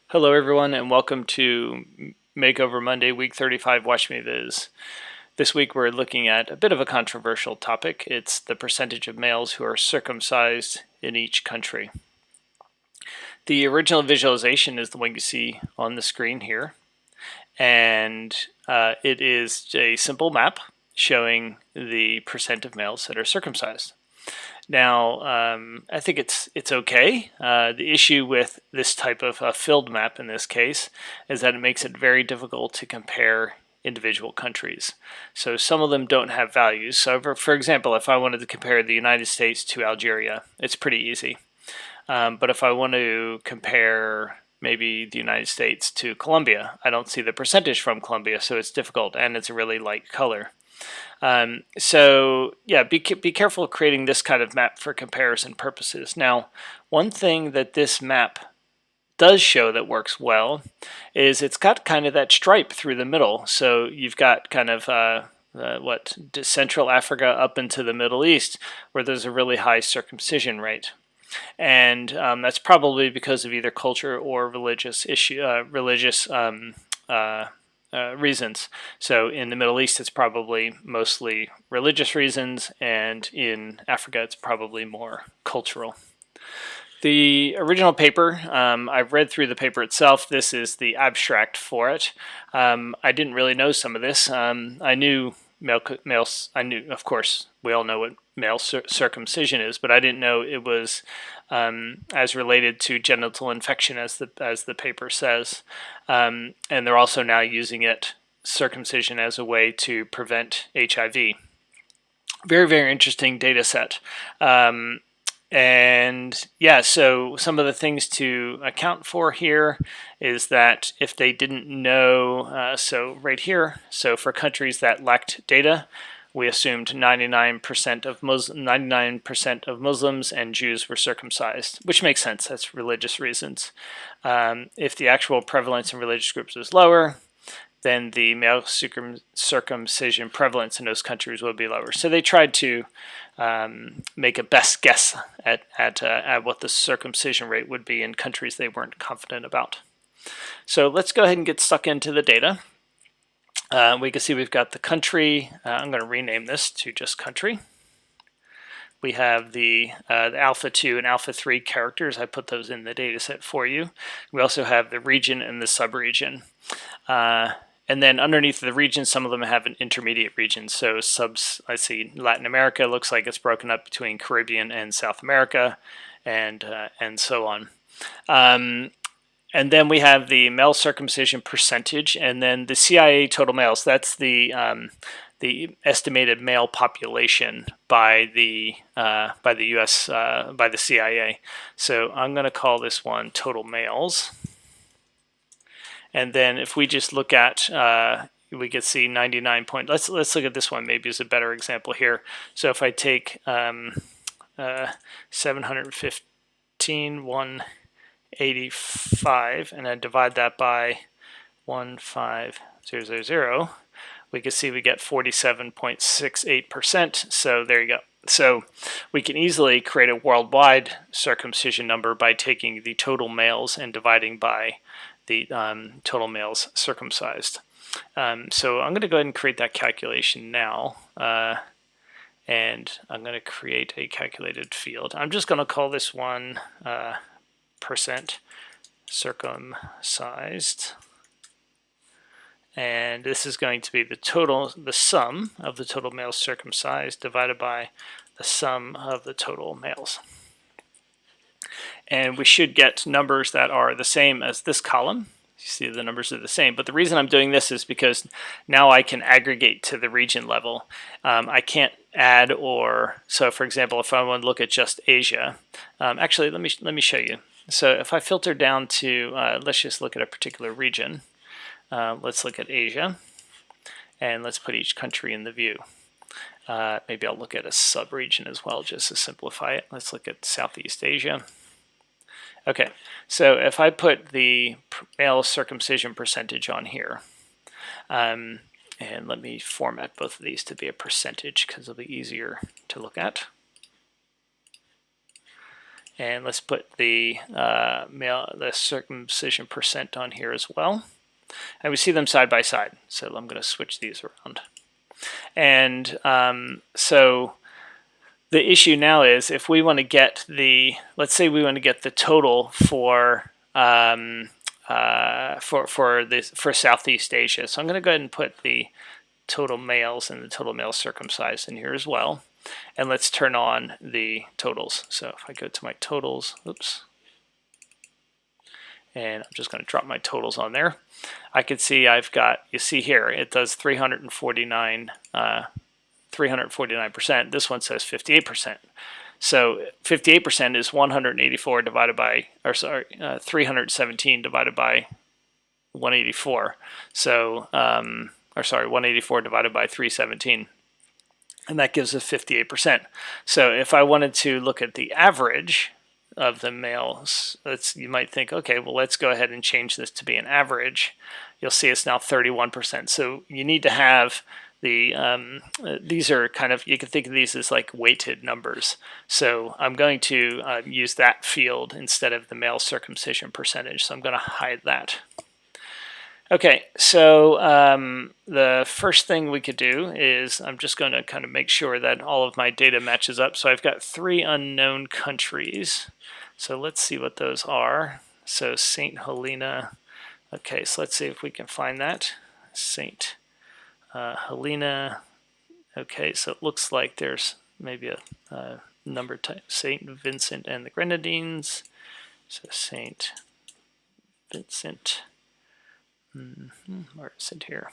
Hello everyone and welcome to Makeover Monday, week 35, Watch Me Viz. This week we're looking at a bit of a controversial topic. It's the percentage of males who are circumcised in each country. The original visualization is the one you see on the screen here. And it is a simple map showing the percent of males that are circumcised. Now, I think it's okay. The issue with this type of filled map in this case is that it makes it very difficult to compare individual countries. So some of them don't have values. So for example, if I wanted to compare the United States to Algeria, it's pretty easy. But if I want to compare maybe the United States to Colombia, I don't see the percentage from Colombia, so it's difficult, and it's a really light color. So yeah, be careful creating this kind of map for comparison purposes. Now, one thing that this map does show that works well is it's got kind of that stripe through the middle. So you've got kind of Central Africa up into the Middle East, where there's a really high circumcision rate. And that's probably because of either culture or religious reasons. So in the Middle East, it's probably mostly religious reasons, and in Africa, it's probably more cultural. The original paper, I've read through the paper itself. This is the abstract for it. I didn't really know some of this. I knew males. I knew, of course, we all know what male circumcision is, but I didn't know it was as related to genital infection as the paper says. And they're also now using circumcision as a way to prevent HIV. Very, very interesting data set. And yeah, so some of the things to account for here is that if they didn't know, so right here, so for countries that lacked data, we assumed 99% of Muslims and Jews were circumcised, which makes sense. That's religious reasons. If the actual prevalence in religious groups was lower, then the male circumcision prevalence in those countries would be lower. So they tried to make a best guess at what the circumcision rate would be in countries they weren't confident about. So let's go ahead and get stuck into the data. We can see we've got the country. I'm going to rename this to just country. We have the alpha 2 and alpha 3 characters. I put those in the data set for you. We also have the region and the subregion. And then underneath the region, some of them have an intermediate region. So I see Latin America looks like it's broken up between Caribbean and South America, and so on. And then we have the male circumcision percentage, and then the CIA total males. That's the estimated male population by the U.S. By the CIA. So I'm going to call this one total males. And then if we just look at, we could see 99 point. Let's look at this one maybe as a better example here. So if I take 715,185 and I divide that by 15000, we can see we get 47.68%. So there you go. So we can easily create a worldwide circumcision number by taking the total males and dividing by the total males circumcised. So I'm going to go ahead and create that calculation now. And I'm going to create a calculated field. I'm just going to call this one percent circumcised. And this is going to be the sum of the total males circumcised divided by the sum of the total males. And we should get numbers that are the same as this column. You see the numbers are the same, but the reason I'm doing this is because now I can aggregate to the region level. I can't add so for example, if I want to look at just Asia, actually let me show you. So if I filter down to, let's just look at a particular region. Let's look at Asia, and let's put each country in the view. Maybe I'll look at a sub-region as well, just to simplify it. Let's look at Southeast Asia. Okay, so if I put the male circumcision percentage on here, and let me format both of these to be a percentage because it'll be easier to look at. And let's put the the circumcision percent on here as well. And we see them side by side. So I'm going to switch these around. And so the issue now is if we want to get the, let's say we want to get the total for Southeast Asia. So I'm going to go ahead and put the total males and the total males circumcised in here as well. And let's turn on the totals. So if I go to my totals, oops, and I'm just going to drop my totals on there. I can see I've got, you see here, it does 349%. This one says 58%. So 58% is 184 divided by, or sorry, 317 divided by 184. So, or sorry, 184 divided by 317. And that gives us 58%. So if I wanted to look at the average of the males, you might think, okay, well, let's go ahead and change this to be an average. You'll see it's now 31%. So you need to have the, these are kind of, you can think of these as like weighted numbers. So I'm going to use that field instead of the male circumcision percentage. So I'm going to hide that. Okay, so the first thing we could do is I'm just going to kind of make sure that all of my data matches up. So I've got 3 unknown countries. So let's see what those are. So St. Helena. Okay, so let's see if we can find that. St. Helena. Okay, so it looks like there's maybe a number type. St. Vincent and the Grenadines. So St. Vincent. Where is it here?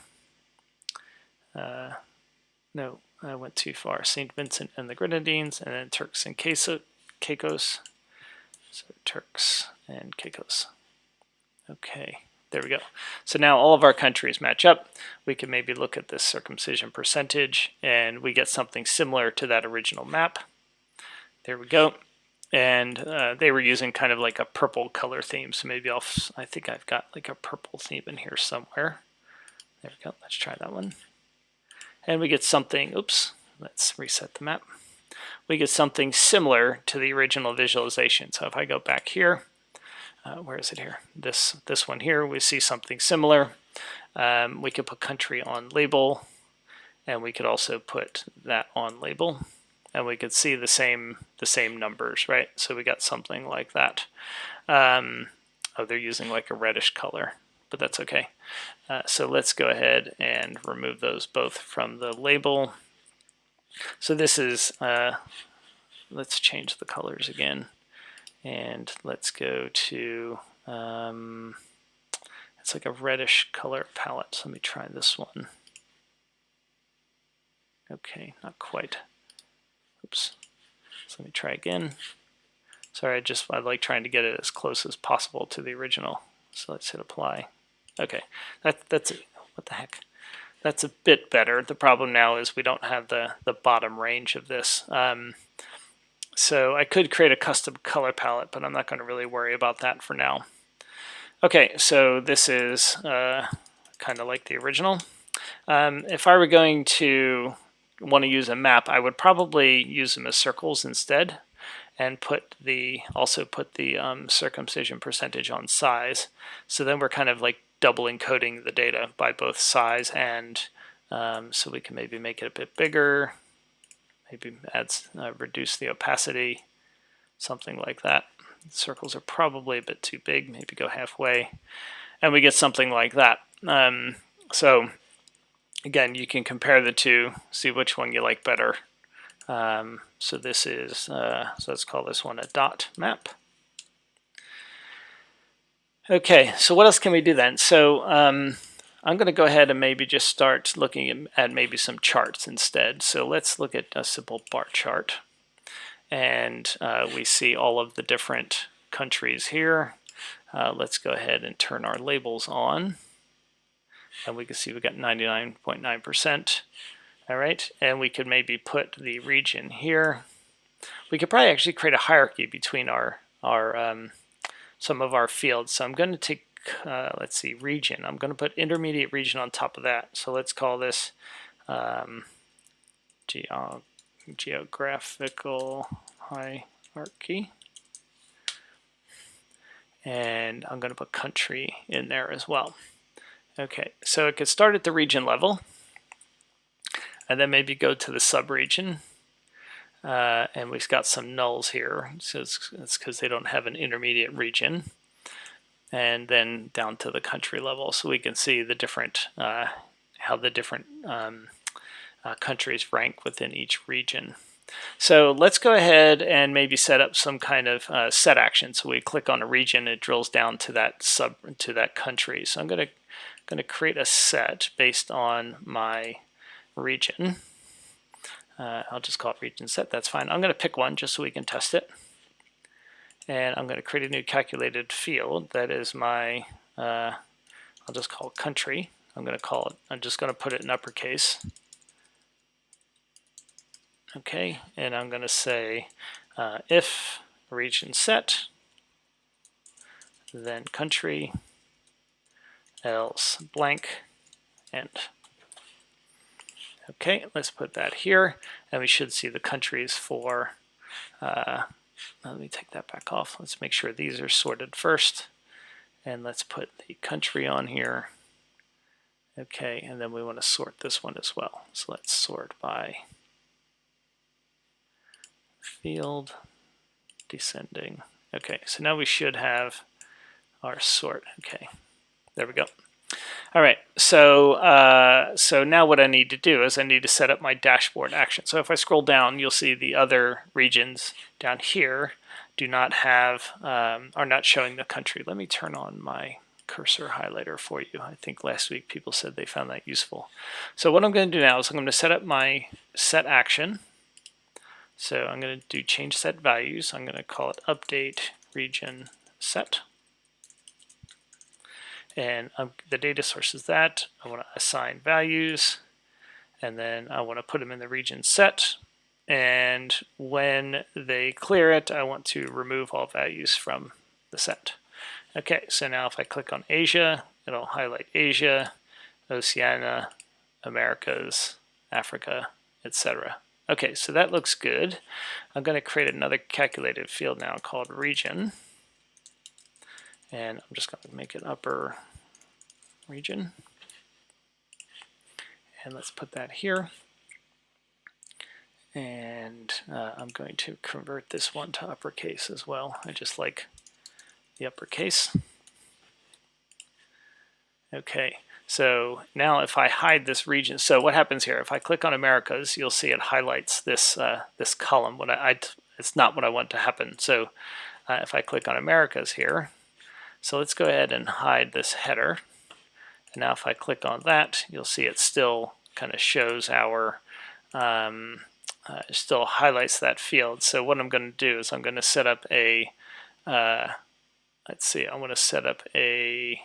No, I went too far. St. Vincent and the Grenadines, and then Turks and Caicos. So Turks and Caicos. Okay, there we go. So now all of our countries match up. We can maybe look at this circumcision percentage, and we get something similar to that original map. There we go. And they were using kind of like a purple color theme, so maybe I think I've got like a purple theme in here somewhere. There we go, let's try that one. And we get something, oops, let's reset the map. We get something similar to the original visualization. So if I go back here, where is it here? This one here, we see something similar. We could put country on label, and we could also put that on label. And we could see the same numbers, right? So we got something like that. Oh, they're using like a reddish color, but that's okay. So let's go ahead and remove those both from the label. So this is, let's change the colors again. And let's go to, it's like a reddish color palette. So let me try this one. Okay, not quite. Oops. So let me try again. Sorry, I like trying to get it as close as possible to the original. So let's hit apply. Okay, that's it. What the heck? That's a bit better. The problem now is we don't have the bottom range of this. So I could create a custom color palette, but I'm not going to really worry about that for now. Okay, so this is kind of like the original. If I were going to want to use a map, I would probably use them as circles instead, and also put the circumcision percentage on size. So then we're kind of like double encoding the data by both size and so we can maybe make it a bit bigger, maybe reduce the opacity, something like that. Circles are probably a bit too big, maybe go halfway, and we get something like that. So again, you can compare the two, see which one you like better. So this is, so let's call this one a dot map. Okay, so what else can we do then? So I'm going to go ahead and maybe just start looking at maybe some charts instead. So let's look at a simple bar chart. And we see all of the different countries here. Let's go ahead and turn our labels on. And we can see we've got 99.9%. All right, and we could maybe put the region here. We could probably actually create a hierarchy between some of our fields. So I'm going to take, let's see, region. I'm going to put intermediate region on top of that. So let's call this geographical hierarchy. and I'm going to put country in there as well. Okay, so it could start at the region level, and then maybe go to the subregion. And we've got some nulls here, so it's because they don't have an intermediate region. And then down to the country level, so we can see the different how the different countries rank within each region. So let's go ahead and maybe set up some kind of set action. So we click on a region, it drills down to that country. So I'm going to create a set based on my region. I'll just call it region set. That's fine. I'm going to pick one just so we can test it. And I'm going to create a new calculated field that is my, I'll just call it country. I'm just going to put it in uppercase. Okay, and I'm going to say if region set, then country, else blank, end. Okay, let's put that here, and we should see the countries for, let me take that back off. Let's make sure these are sorted first, and let's put the country on here. Okay, and then we want to sort this one as well. So let's sort by field descending. Okay, so now we should have our sort. Okay, there we go. All right, so so now what I need to do is I need to set up my dashboard action. So if I scroll down, you'll see the other regions down here do not have, are not showing the country. Let me turn on my cursor highlighter for you. I think last week people said they found that useful. So what I'm going to do now is I'm going to set up my set action. So I'm going to do change set values. I'm going to call it update region set. And the data source is that. I want to assign values, and then I want to put them in the region set. And when they clear it, I want to remove all values from the set. Okay, so now if I click on Asia, it'll highlight Asia, Oceania, Americas, Africa, etc. Okay, so that looks good. I'm going to create another calculated field now called region. And I'm just going to make it upper region. And let's put that here. And I'm going to convert this one to uppercase as well. I just like the uppercase. Okay, so now if I hide this region, so what happens here? If I click on Americas, you'll see it highlights this this column. It's not what I want to happen. So if I click on Americas here, so let's go ahead and hide this header. And now if I click on that, you'll see it still kind of shows our, still highlights that field. So what I'm going to do is I'm going to set up a, let's see, I want to set up a,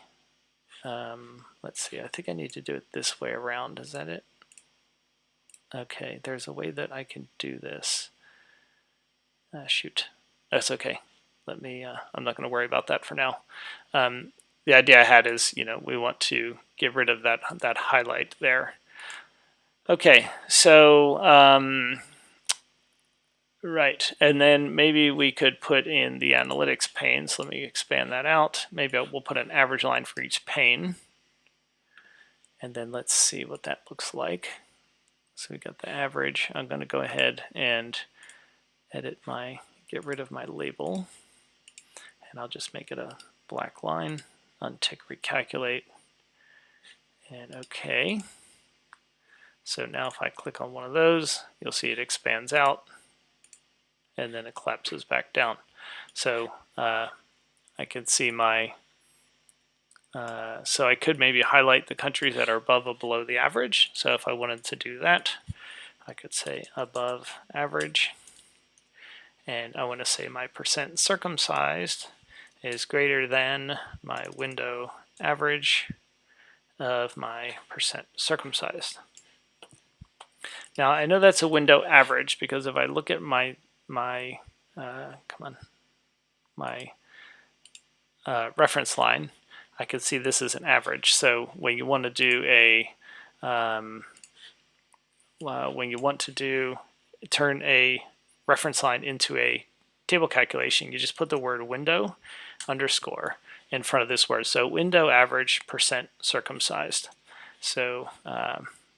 let's see, I think I need to do it this way around. Is that it? Okay, there's a way that I can do this. Shoot, that's okay. Let me, I'm not going to worry about that for now. The idea I had is, you know, we want to get rid of that highlight there. Okay, so right, and then maybe we could put in the analytics pane. So let me expand that out. Maybe we'll put an average line for each pane, and then let's see what that looks like. So we got the average. I'm going to go ahead and get rid of my label, and I'll just make it a black line. Untick recalculate, and okay. So now if I click on one of those, you'll see it expands out, and then it collapses back down. So I can see my, so I could maybe highlight the countries that are above or below the average. So if I wanted to do that, I could say above average, and I want to say my percent circumcised is greater than my window average of my percent circumcised. Now I know that's a window average because if I look at my reference line, I can see this is an average. So when you want to do a turn a reference line into a table calculation, you just put the word window underscore in front of this word. So window average percent circumcised. So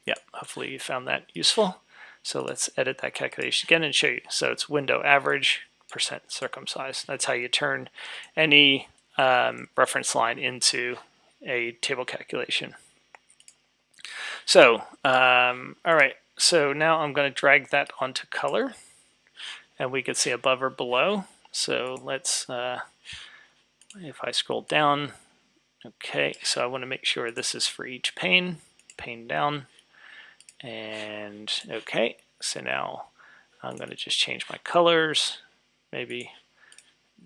yeah, hopefully you found that useful. So let's edit that calculation again and show you. So it's window average percent circumcised. That's how you turn any reference line into a table calculation. So, all right, so now I'm going to drag that onto color, and we can see above or below. So let's, if I scroll down, okay, so I want to make sure this is for each pane down, and okay, so now I'm going to just change my colors, maybe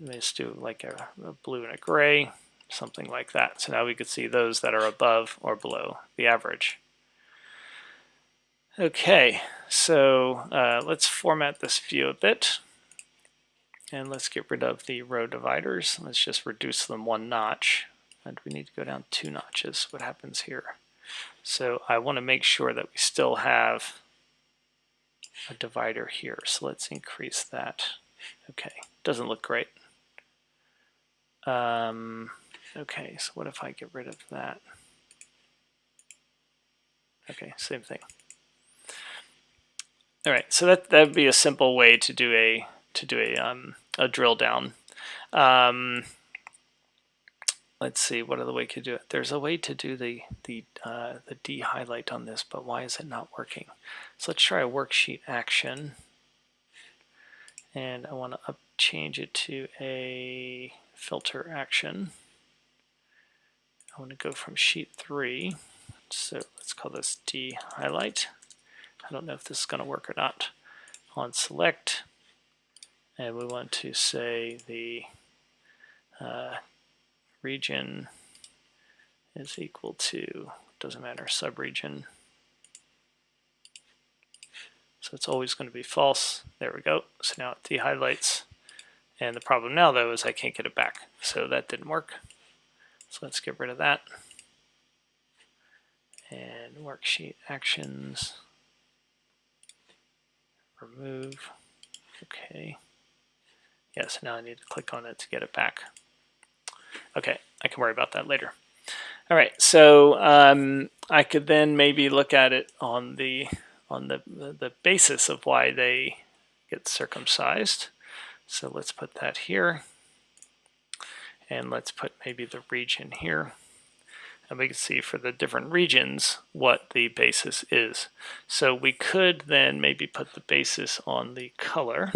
let's do like a blue and a gray, something like that. So now we can see those that are above or below the average. Okay, so let's format this view a bit, and let's get rid of the row dividers. Let's just reduce them 1 notch, and we need to go down 2 notches. What happens here? So I want to make sure that we still have a divider here, so let's increase that. Okay, doesn't look great. Okay, so what if I get rid of that? Okay, same thing. All right, so that would be a simple way to do a drill down. Let's see, what other way could do it? There's a way to do the D highlight on this, but why is it not working? So let's try a worksheet action, and I want to change it to a filter action. I want to go from sheet 3, so let's call this D highlight. I don't know if this is going to work or not. On select, and we want to say the region is equal to, doesn't matter, subregion. So it's always going to be false. There we go. So now it de-highlights. And the problem now, though, is I can't get it back. So that didn't work. So let's get rid of that. And worksheet actions. Remove. Okay. Yes, now I need to click on it to get it back. Okay, I can worry about that later. All right, so I could then maybe look at it on the basis of why they get circumcised. So let's put that here, and let's put maybe the region here, and we can see for the different regions what the basis is. So we could then maybe put the basis on the color,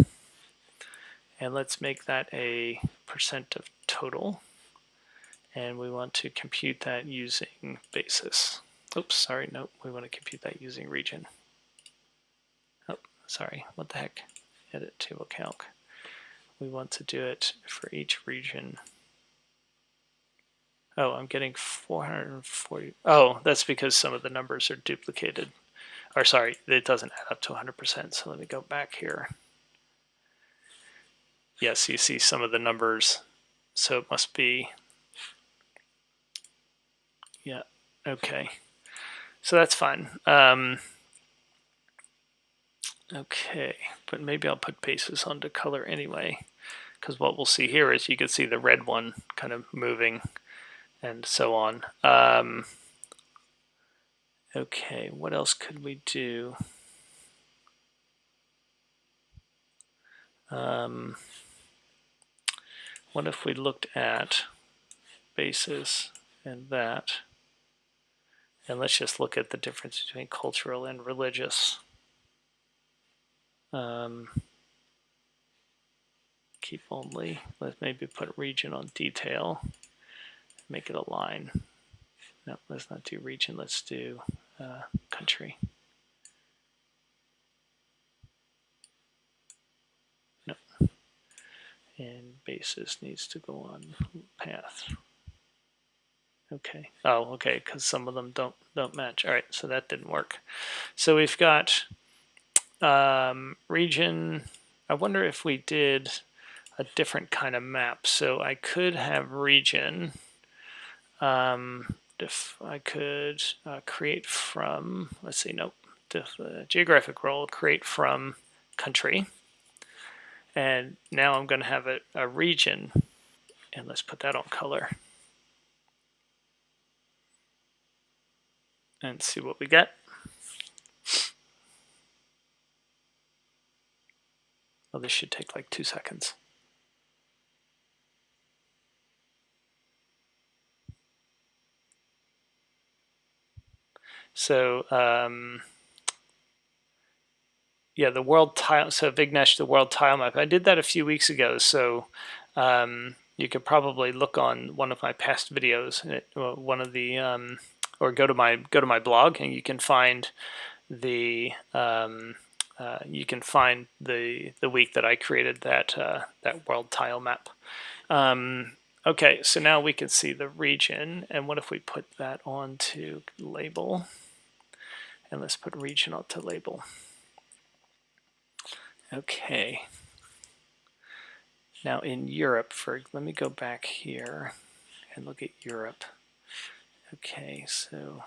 and let's make that a percent of total. And we want to compute that using basis. Oops, sorry, nope, we want to compute that using region. Oh, sorry, what the heck? Edit table calc. We want to do it for each region. Oh, I'm getting 440. Oh, that's because some of the numbers are duplicated. Or sorry, it doesn't add up to 100%. So let me go back here. Yes, you see some of the numbers. So it must be, yeah, okay. So that's fine. Okay, but maybe I'll put basis onto color anyway, because what we'll see here is you can see the red one kind of moving and so on. Okay, what else could we do? What if we looked at basis and that, and let's just look at the difference between cultural and religious. Keep only, let's maybe put region on detail, make it a line. No, let's not do region, let's do country. No. And basis needs to go on path. Okay. Oh, okay, because some of them don't match. All right, so that didn't work. So we've got region. I wonder if we did a different kind of map. So I could have region. If I could create from, let's see, nope, geographic role, create from country. And now I'm going to have a region And let's put that on color and see what we get. Well, this should take like 2 seconds. So yeah, the world tile. So Vignesh, the world tile map. I did that a few weeks ago. So you could probably look on one of my past videos, one of the, or go to my blog, and you can find the week that I created that that world tile map. Okay, so now we can see the region, and what if we put that onto label? And let's put regional to label. Okay. Now in Europe, let me go back here and look at Europe. Okay, so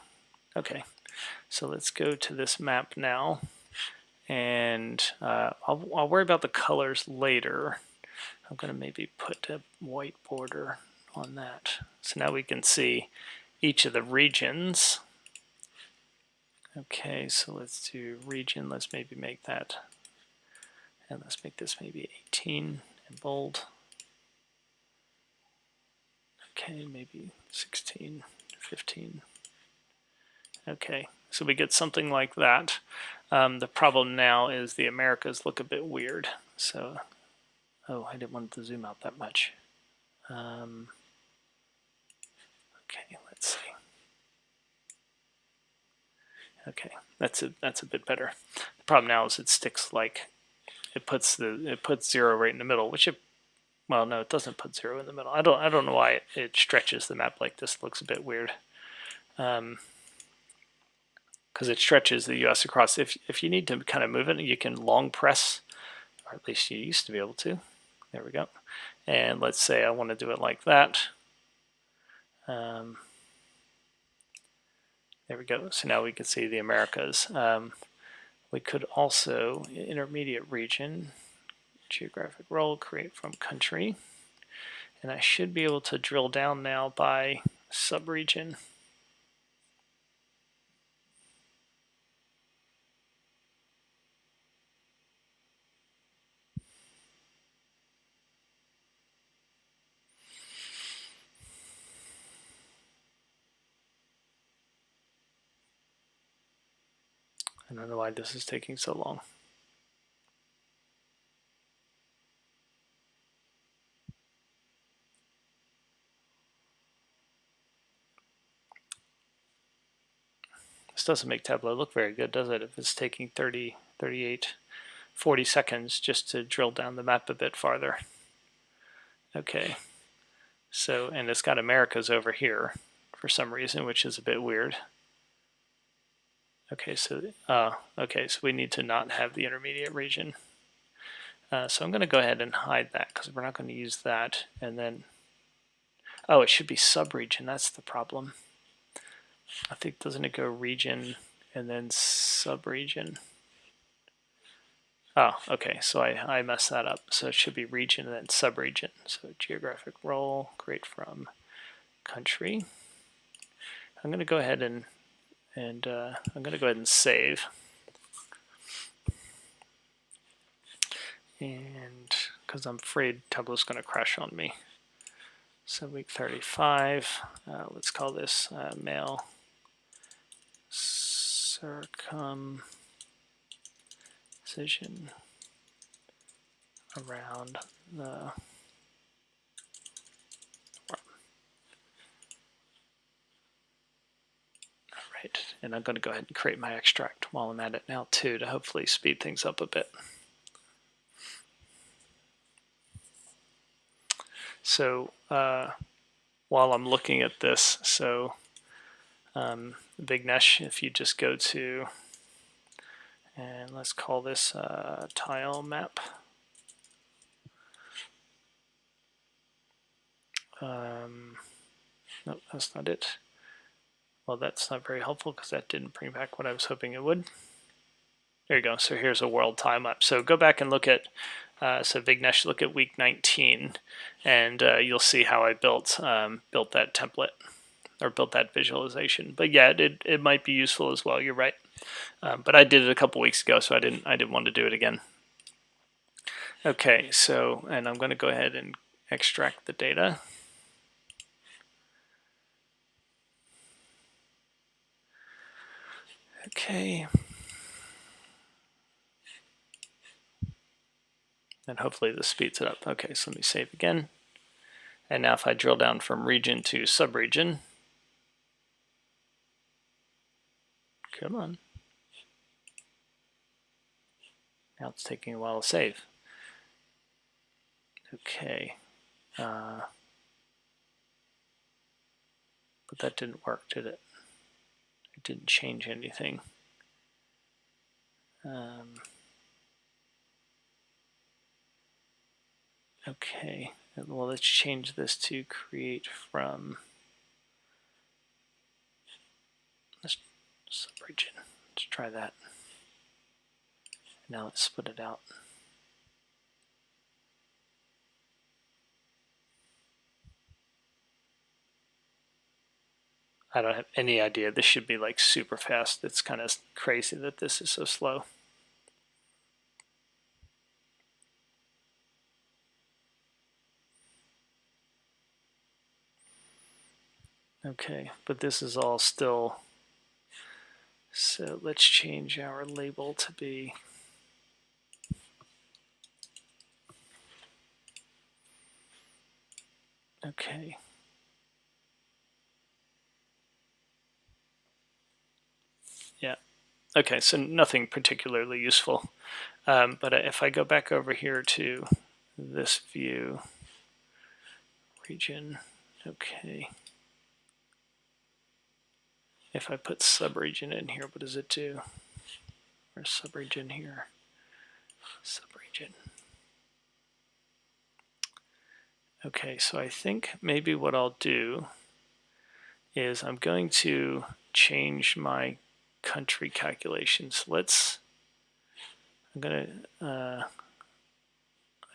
let's go to this map now, and I'll worry about the colors later. I'm going to maybe put a white border on that. So now we can see each of the regions. Okay, so let's do region. Let's maybe make that, and let's make this maybe 18 and bold. Okay, maybe 16, 15. Okay, so we get something like that. The problem now is the Americas look a bit weird. So, oh, I didn't want to zoom out that much. Okay, let's see. Okay, that's a bit better. The problem now is it sticks like it puts 0 right in the middle, which well, no, it doesn't put 0 in the middle. I don't know why it stretches the map like this. It looks a bit weird. Because it stretches the US across. If you need to kind of move it, you can long press, or at least you used to be able to. There we go. And let's say I want to do it like that. There we go. So now we can see the Americas. We could also, intermediate region, geographic role, create from country. And I should be able to drill down now by subregion. I don't know why this is taking so long. This doesn't make Tableau look very good, does it? If it's taking 30, 38, 40 seconds just to drill down the map a bit farther. Okay, so, and it's got Americas over here for some reason, which is a bit weird. Okay, so we need to not have the intermediate region. So I'm going to go ahead and hide that because we're not going to use that. And then, oh, it should be subregion. That's the problem. I think, doesn't it go region and then subregion? Oh, okay, so I messed that up. So it should be region and then subregion. So geographic role, create from country. I'm going to go ahead and I'm going to go ahead and save. And because I'm afraid Tableau's going to crash on me. So week 35, let's call this male circumcision around the worm. All right, and I'm going to go ahead and create my extract while I'm at it now too, to hopefully speed things up a bit. So while I'm looking at this, so Vignesh, if you just go to, and let's call this tile map. No, that's not it. Well, that's not very helpful because that didn't bring back what I was hoping it would. There you go. So here's a world tile map. So go back and look at So Vignesh, look at week 19, and you'll see how I built that template or built that visualization. But yeah, it might be useful as well. You're right. But I did it a couple weeks ago, so I didn't want to do it again. Okay, so and I'm going to go ahead and extract the data. Okay. And hopefully this speeds it up. Okay, so let me save again. And now if I drill down from region to subregion, come on. Now it's taking a while to save. Okay. But that didn't work, did it? It didn't change anything. Okay, well, let's change this to create from this subregion. Let's try that. Now let's split it out. I don't have any idea. This should be like super fast. It's kind of crazy that this is so slow. Okay, but this is all still, so let's change our label to be okay. Yeah, okay, so nothing particularly useful. But if I go back over here to this view, region, okay. If I put subregion in here, what does it do? Where's subregion here? Subregion. Okay, so I think maybe what I'll do is I'm going to change my country calculations. Let's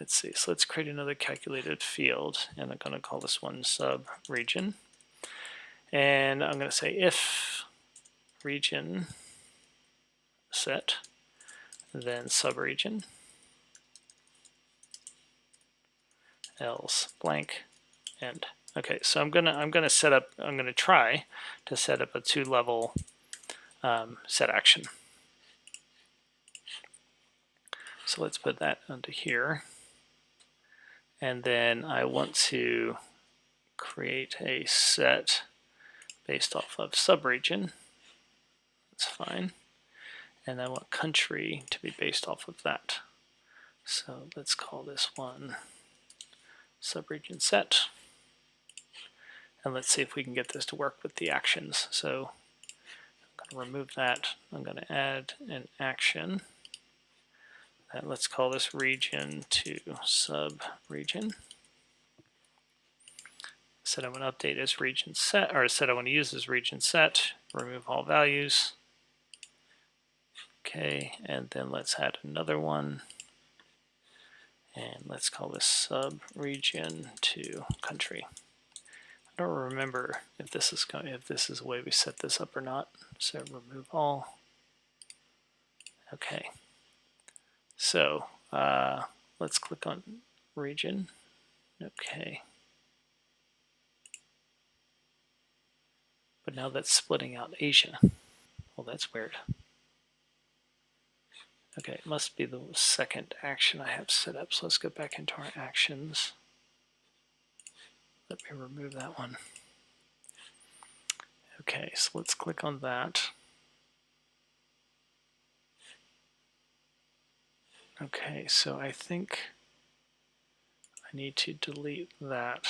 see, so let's create another calculated field, and I'm going to call this one sub-region. And I'm going to say if region set, then sub-region, else blank, end. Okay, so I'm gonna try to set up a 2-level set action. So let's put that onto here, and then I want to create a set based off of subregion. That's fine, and I want country to be based off of that. So let's call this one subregion set. And let's see if we can get this to work with the actions. So I'm going to remove that. I'm going to add an action. And let's call this region to sub-region. Set I want to update as region set, or set I want to use as region set. Remove all values. Okay, and then let's add another one. And let's call this sub-region to country. I don't remember if this is the way we set this up or not. So remove all. Okay. So let's click on region. Okay. But now that's splitting out Asia. Well, that's weird. Okay, it must be the second action I have set up. So let's go back into our actions. Let me remove that one. Okay, so let's click on that. Okay, so I think I need to delete that.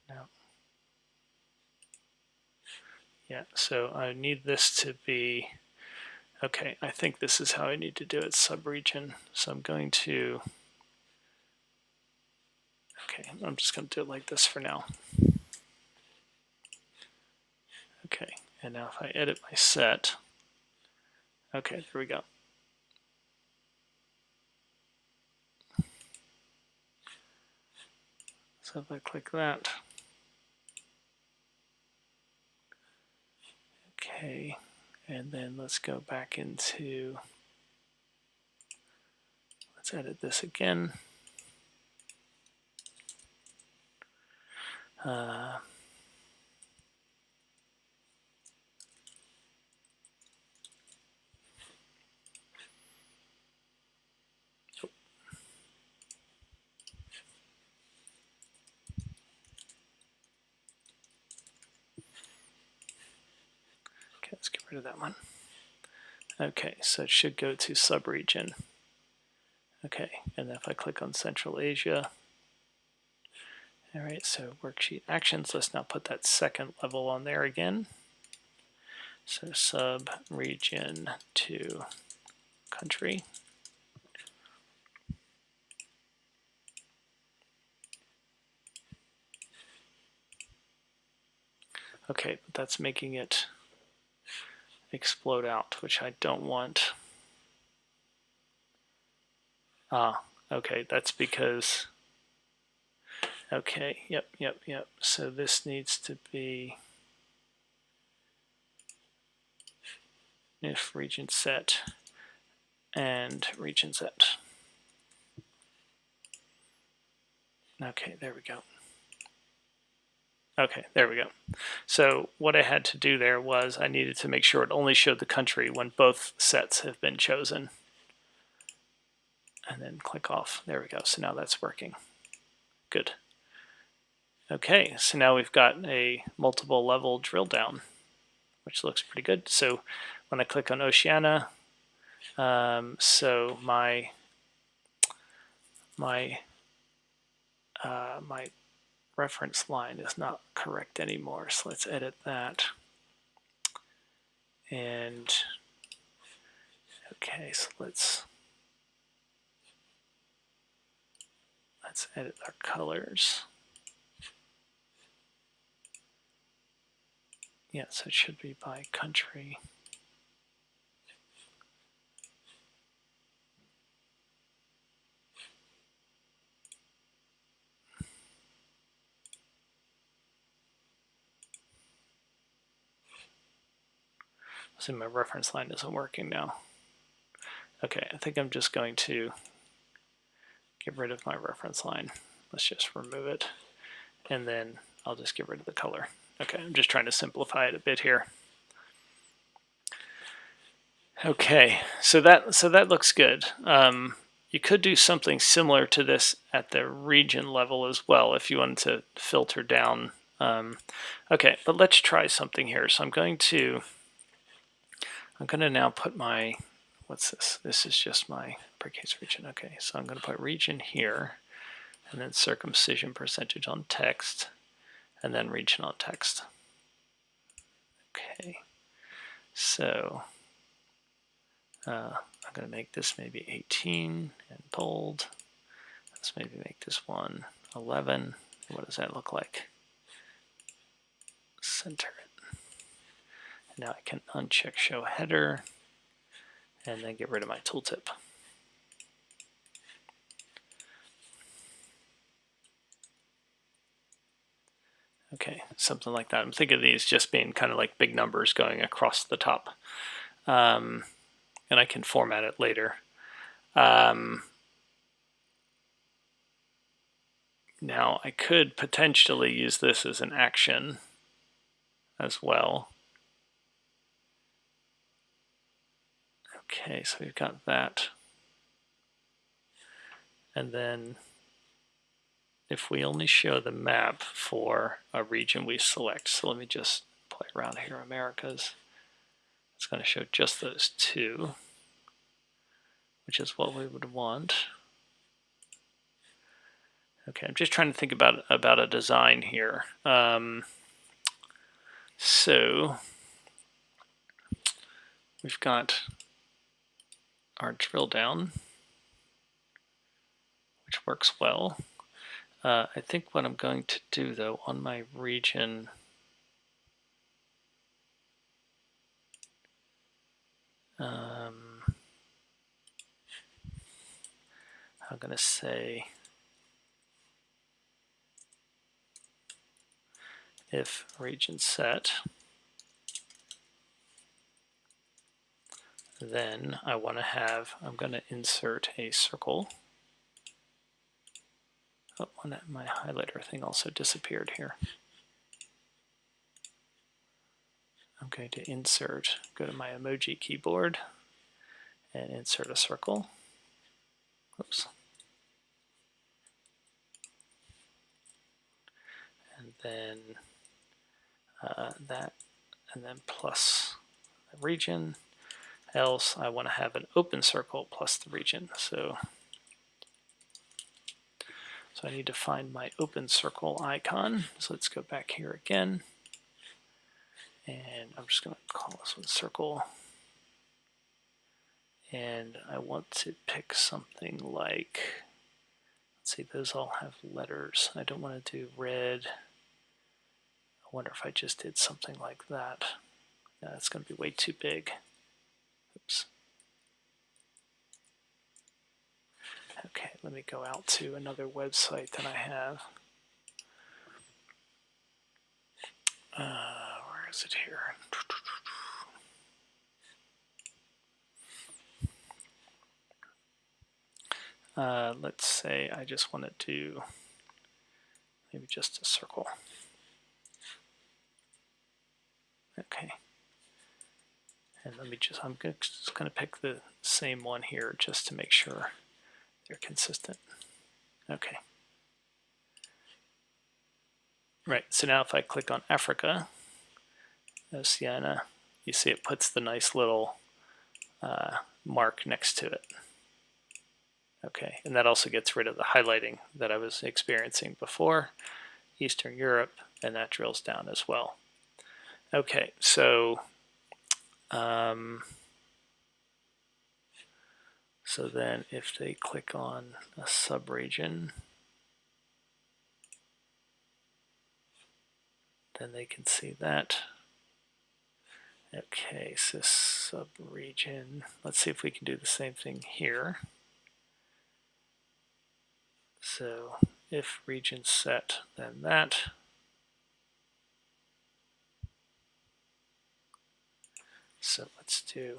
No. Yeah, so I need this to be, okay, I think this is how I need to do it, subregion. So I'm going to, okay, I'm just going to do it like this for now. Okay, and now if I edit my set, okay, there we go. So if I click that, okay, and then let's go back into, let's edit this again. Okay, let's get rid of that one. Okay, so it should go to subregion. Okay, and if I click on Central Asia, all right, so worksheet actions, let's now put that second level on there again. So sub-region to country. Okay, but that's making it explode out, which I don't want. Ah, okay, that's because, okay, yep. So this needs to be if region set and region set. Okay, there we go. Okay, there we go. So what I had to do there was I needed to make sure it only showed the country when both sets have been chosen. And then click off. There we go. So now that's working. Good. Okay, so now we've got a multiple level drill down, which looks pretty good. So when I click on Oceania, so my reference line is not correct anymore. So let's edit that. And okay, so let's edit our colors. Yeah, so it should be by country. So my reference line isn't working now. Okay, I think I'm just going to get rid of my reference line. Let's just remove it, and then I'll just get rid of the color. Okay, I'm just trying to simplify it a bit here. Okay, so that looks good. You could do something similar to this at the region level as well if you wanted to filter down. Okay, but let's try something here. So I'm going to now put my, what's this? This is just my uppercase region. Okay, so I'm going to put region here, and then circumcision percentage on text, and then region on text. Okay, so I'm going to make this maybe 18 and bold. Let's maybe make this one 11. What does that look like? Center it. And now I can uncheck show header and then get rid of my tooltip. Okay, something like that. I'm thinking of these just being kind of like big numbers going across the top. And I can format it later. Now I could potentially use this as an action as well. Okay, so we've got that. And then if we only show the map for a region we select, so let me just play around here, Americas. It's going to show just those two, which is what we would want. Okay, I'm just trying to think about a design here. So we've got our drill down, which works well. I think what I'm going to do though on my region, I'm going to say if region set, then I want to have, I'm going to insert a circle. Oh, my highlighter thing also disappeared here. I'm going to insert, go to my emoji keyboard and insert a circle. Oops. And then that, and then plus the region. Else, I want to have an open circle plus the region. So I need to find my open circle icon. So let's go back here again. And I'm just going to call this one circle. And I want to pick something like, let's see, those all have letters. I don't want to do red. I wonder if I just did something like that. No, it's going to be way too big. Oops. Okay, let me go out to another website that I have. Where is it here? Let's say I just want to do maybe just a circle. Okay. And let me just, I'm just going to pick the same one here just to make sure they're consistent. Okay. Right, so now if I click on Africa, Oceania, you see it puts the nice little mark next to it. Okay, and that also gets rid of the highlighting that I was experiencing before. Eastern Europe, and that drills down as well. Okay, so so then if they click on a subregion, then they can see that. Okay, so subregion, let's see if we can do the same thing here. So if region set, then that. So let's do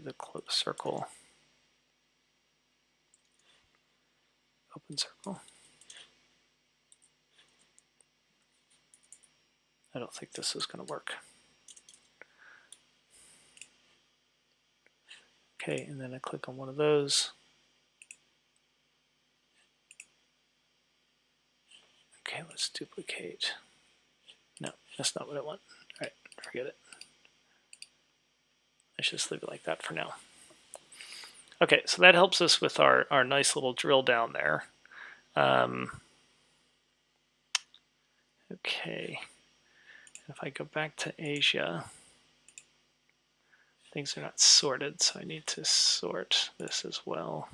the closed circle, open circle. I don't think this is going to work. Okay, and then I click on one of those. Okay, let's duplicate. No, that's not what I want. All right, forget it. I should just leave it like that for now. Okay, so that helps us with our nice little drill down there. Okay, if I go back to Asia, things are not sorted, so I need to sort this as well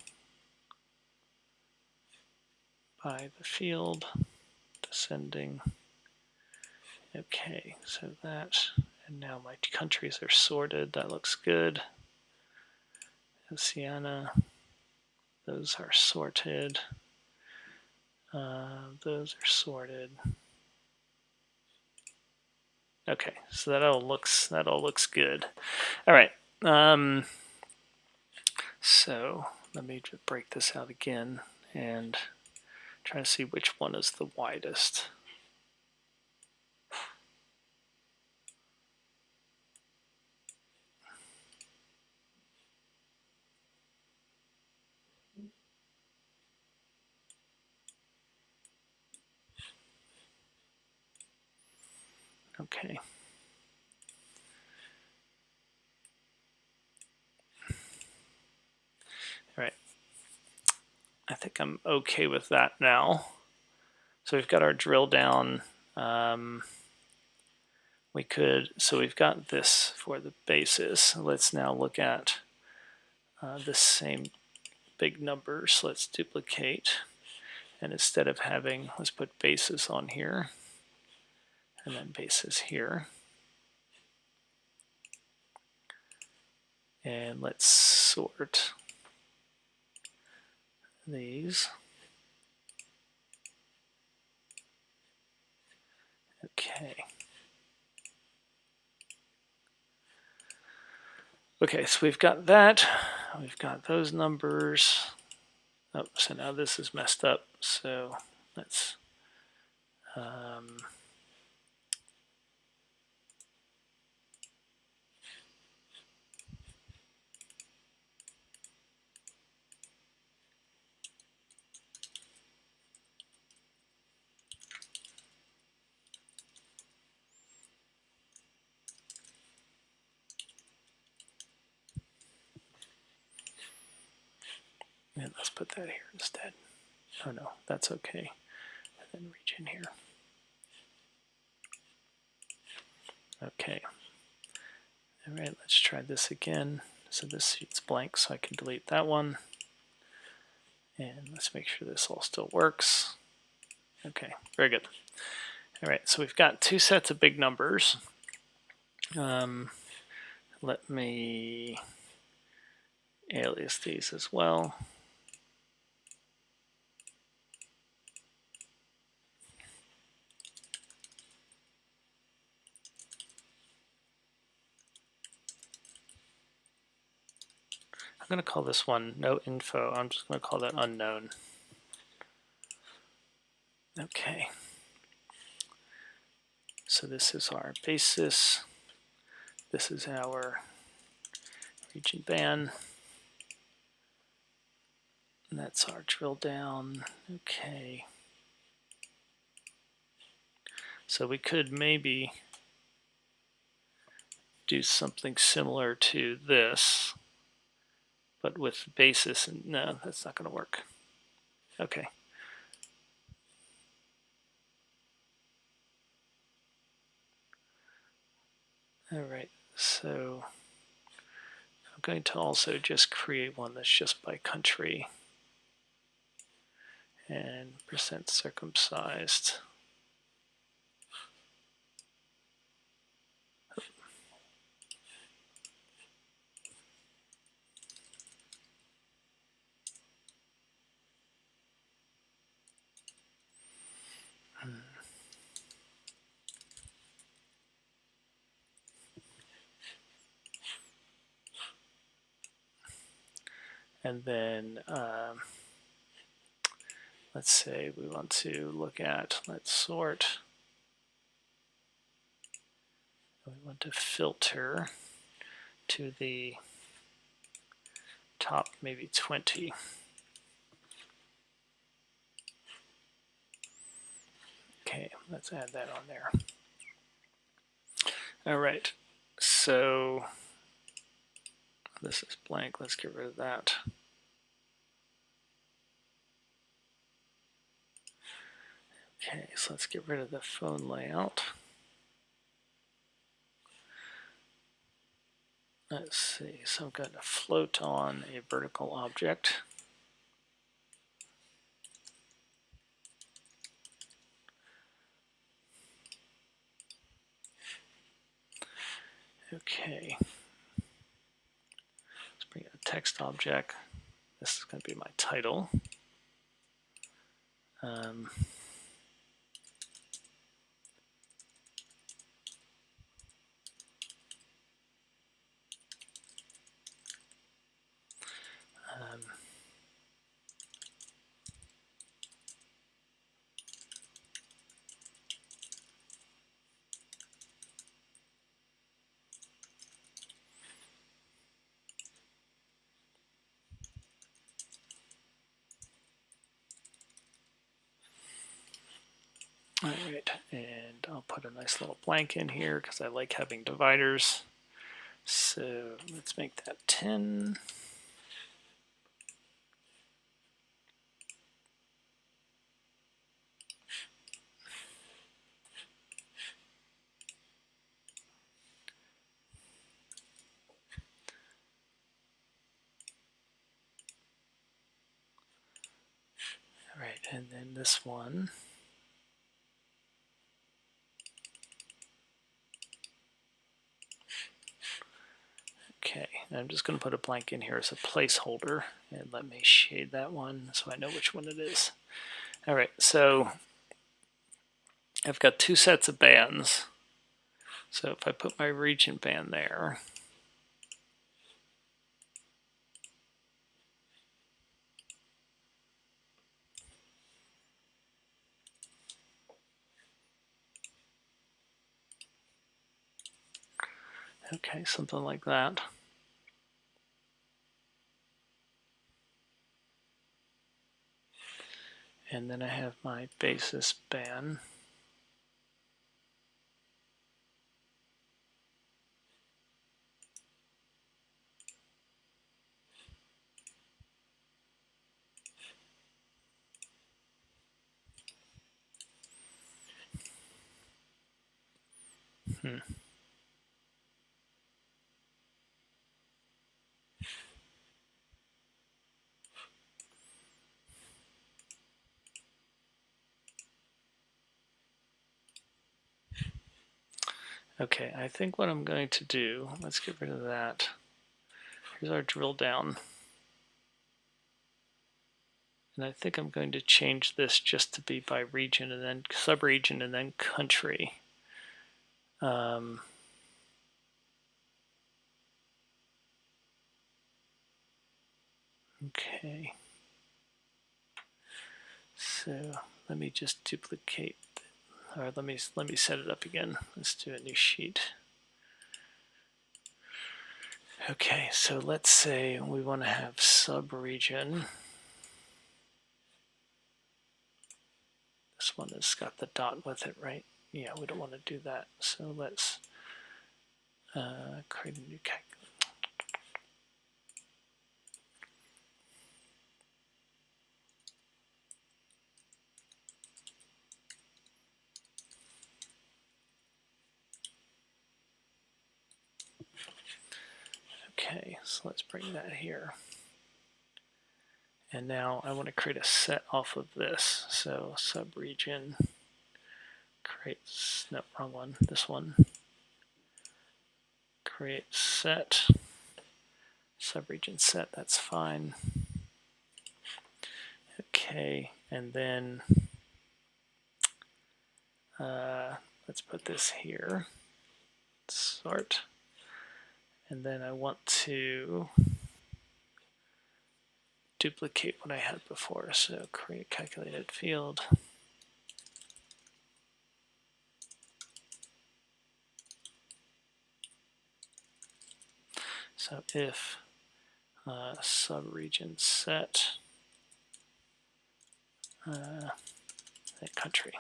by the field, descending. Okay, so that, and now my countries are sorted. That looks good. Oceania, those are sorted. Those are sorted. Okay, so that all looks good. All right. So let me just break this out again and try to see which one is the widest. Okay. All right. I think I'm okay with that now. So we've got our drill down. We've got this for the basis. Let's now look at the same big numbers. Let's duplicate. And instead of having, let's put basis on here. And then basis here. And let's sort these. Okay. Okay, so we've got that. We've got those numbers. Oh, so now this is messed up. So let's and let's put that here instead. Oh no, that's okay. And then reach in here. Okay. All right, let's try this again. So this sheet's blank, so I can delete that one. And let's make sure this all still works. Okay, very good. All right, so we've got two sets of big numbers. Let me alias these as well. I'm going to call this one no info. I'm just going to call that unknown. Okay. So this is our basis. This is our region ban. And that's our drill down. Okay. So we could maybe do something similar to this, but with basis. And no, that's not going to work. Okay. All right. So I'm going to also just create one that's just by country and % circumcised. And then let's say we want to look at, let's sort. We want to filter to the top maybe 20. Okay, let's add that on there. All right, so this is blank. Let's get rid of that. Okay, so let's get rid of the phone layout. Let's see, so I'm going to float on a vertical object. Okay, let's bring in a text object. This is going to be my title. All right, and I'll put a nice little blank in here because I like having dividers. So let's make that 10. All right, and then this one. Okay, I'm just going to put a blank in here as a placeholder, and let me shade that one so I know which one it is. All right, so I've got two sets of bands. So if I put my region band there, okay, something like that. And then I have my basis band. Okay, I think what I'm going to do, let's get rid of that. Here's our drill down. And I think I'm going to change this just to be by region and then subregion and then country. Okay. So let me just duplicate, or let me set it up again. Let's do a new sheet. Okay, so let's say we want to have subregion. This one has got the dot with it, right? Yeah, we don't want to do that. So let's create a new calculator. Okay, so let's bring that here. And now I want to create a set off of this. So subregion, create, no, wrong one, this one. Create set, subregion set, that's fine. Okay, and then let's put this here, sort. And then I want to duplicate what I had before. So create calculated field. So if subregion set country.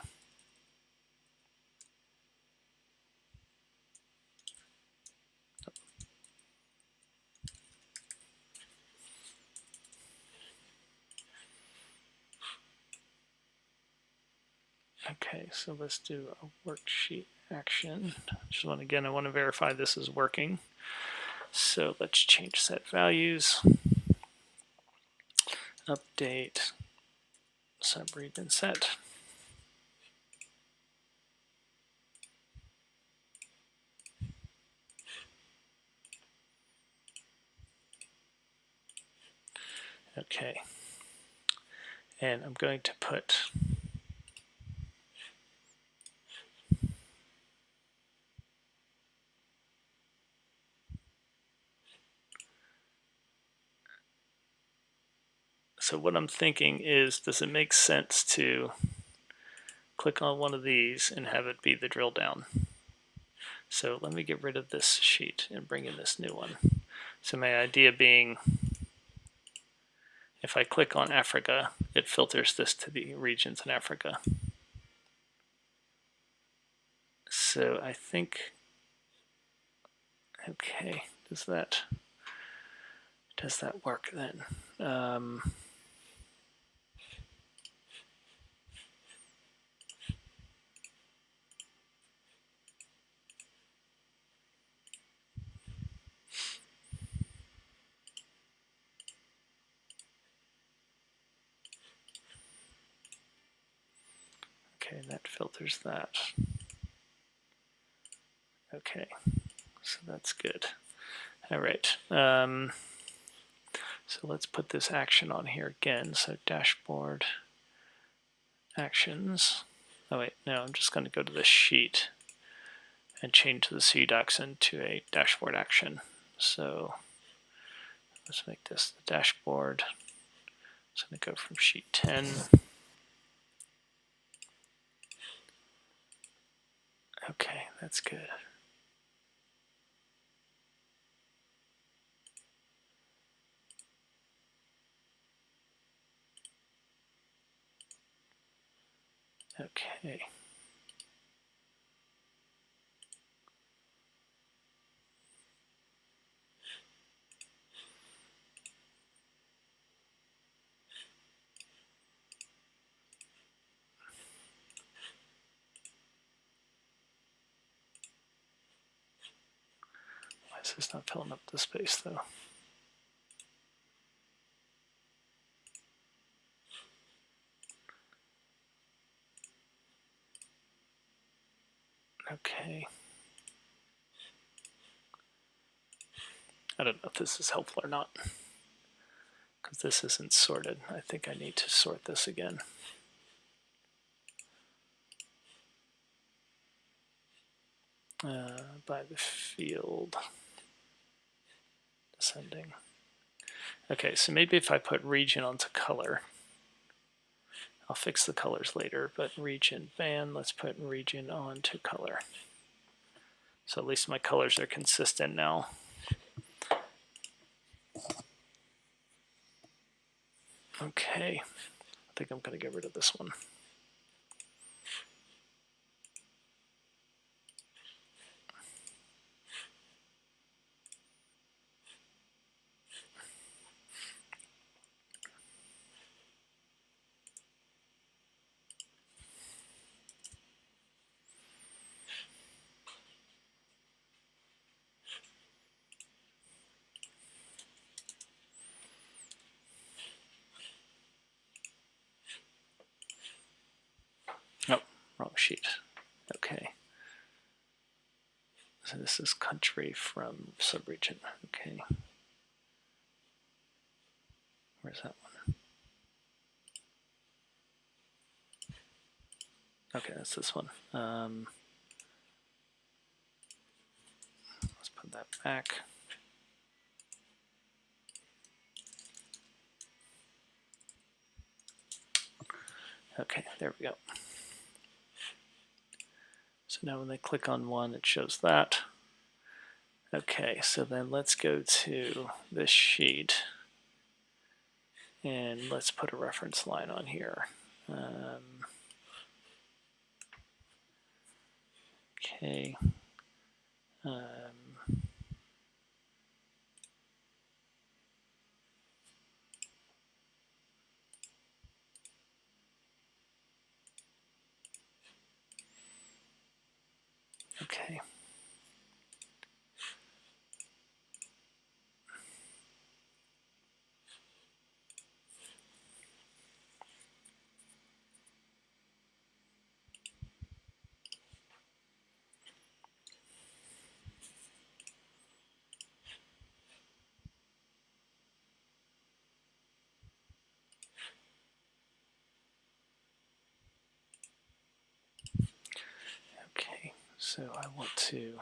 Okay, so let's do a worksheet action. Just want, again, I want to verify this is working. So let's change set values. Update subregion set. Okay. And I'm going to put so what I'm thinking is, does it make sense to click on one of these and have it be the drill down? So let me get rid of this sheet and bring in this new one. So my idea being, if I click on Africa, it filters this to the regions in Africa. So I think, okay, does that work then? Okay, that filters that. Okay, so that's good. All right. So let's put this action on here again. So dashboard actions. Oh wait, no, I'm just going to go to the sheet and change the seed action to a dashboard action. So let's make this the dashboard. So I'm going to go from sheet 10. Okay, that's good. Okay. Why is this not filling up the space though? Okay. I don't know if this is helpful or not, because this isn't sorted. I think I need to sort this again. By the field, descending. Okay, so maybe if I put region onto color, I'll fix the colors later, but region ban, let's put region onto color. So at least my colors are consistent now. Okay, I think I'm going to get rid of this one. Oh, wrong sheet. Okay. So this is country from subregion. Okay. Where's that one? Okay, that's this one. Let's put that back. Okay, there we go. So now when they click on one, it shows that. Okay, so then let's go to this sheet and let's put a reference line on here. Okay. Okay. Okay, so I want to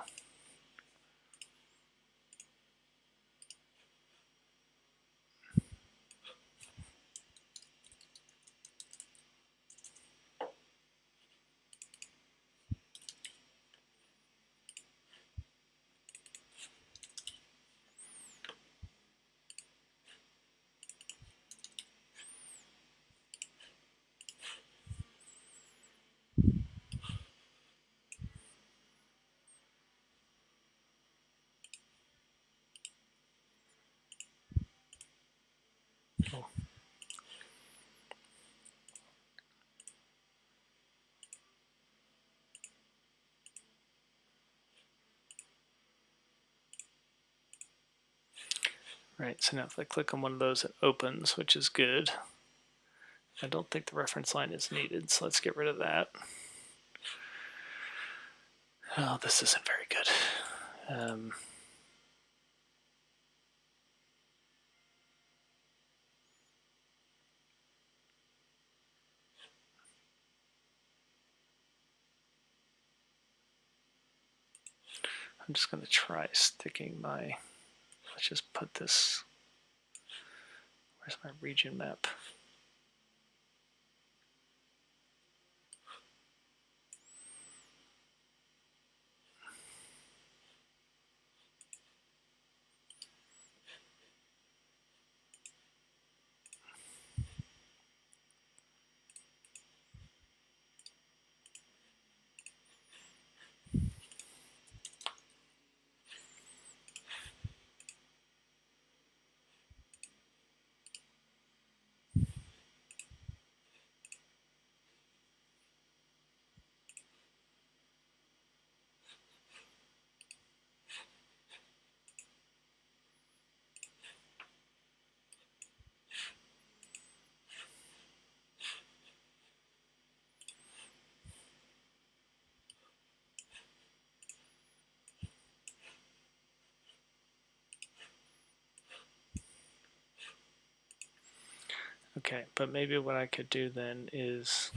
right, so now if I click on one of those, it opens, which is good. I don't think the reference line is needed, so let's get rid of that. Oh, this isn't very good. I'm just going to try sticking my, let's just put this, where's my region map? Okay, but maybe what I could do then is,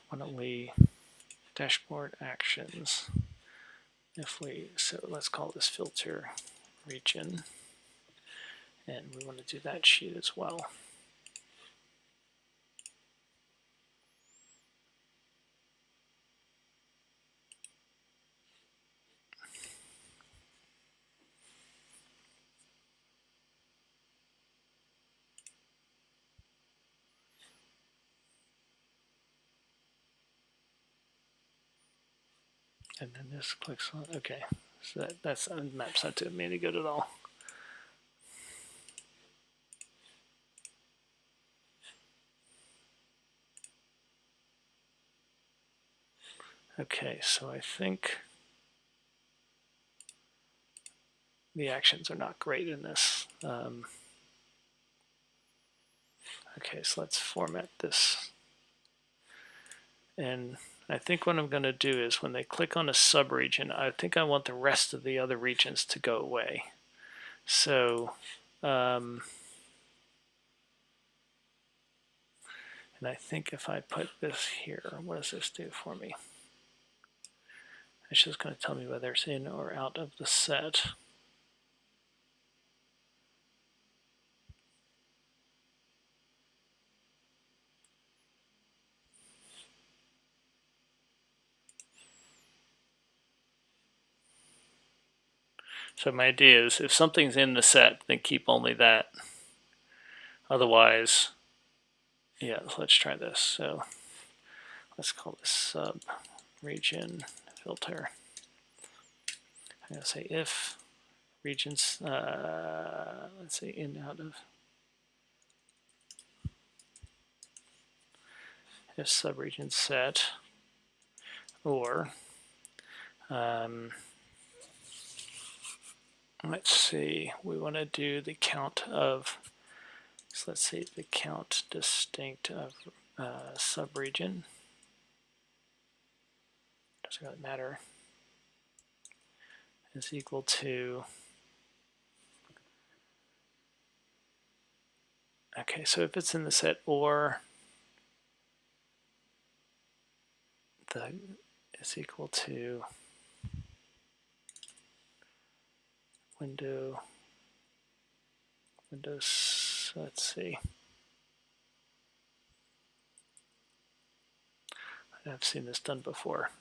why don't we dashboard actions, if we, so let's call this filter region, and we want to do that sheet as well. And then this clicks on, okay, so that's maps not to me any good at all. Okay, so I think the actions are not great in this. Okay, so let's format this. And I think what I'm going to do is when they click on a subregion, I think I want the rest of the other regions to go away. So, and I think if I put this here, what does this do for me? It's just going to tell me whether it's in or out of the set. So my idea is if something's in the set, then keep only that. Otherwise, yeah, let's try this. So let's call this sub region filter. I'm going to say if regions, let's say in out of, if subregion set, or let's see, we want to do the count of, so let's see, the count distinct of subregion. Doesn't really matter. Is equal to, okay, so if it's in the set or, the is equal to windows, let's see. I've seen this done before.